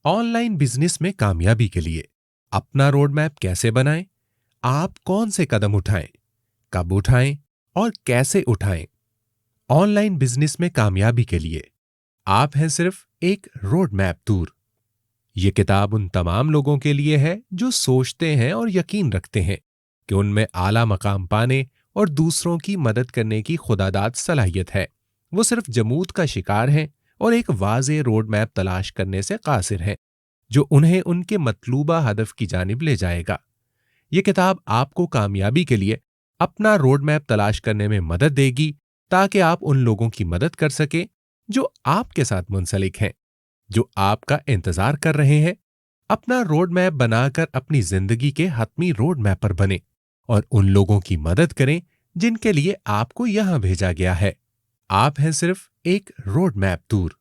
Online business में कामयाबी के लिए अपना रोड मैप कैसे बनाएं? आप कौन से कदम उठाएं, कब उठाएं और कैसे उठाएं? ऑनलाइन बिजनेस में कामयाबी के लिए आप हैं सिर्फ एक रोड मैप दूर। ये किताब उन तमाम लोगों के लिए है जो सोचते हैं और यकीन रखते हैं कि उनमें आला मकाम पाने और दूसरों की मदद करने की खुदादाद सलाहियत है। वो सिर्फ जमूत का शिकार हैं और एक वाज़ेह रोड मैप तलाश करने से कासिर हैं जो उन्हें उनके मतलूबा हदफ की जानिब ले जाएगा। ये किताब आपको कामयाबी के लिए अपना रोड मैप तलाश करने में मदद देगी ताकि आप उन लोगों की मदद कर सकें जो आपके साथ मुंसलिक हैं, जो आपका इंतजार कर रहे हैं। अपना रोड मैप बनाकर अपनी जिंदगी के हतमी रोड मैप पर बने और उन लोगों की मदद करें जिनके लिए आपको यहां भेजा गया है। आप हैं सिर्फ एक रोड मैप दूर।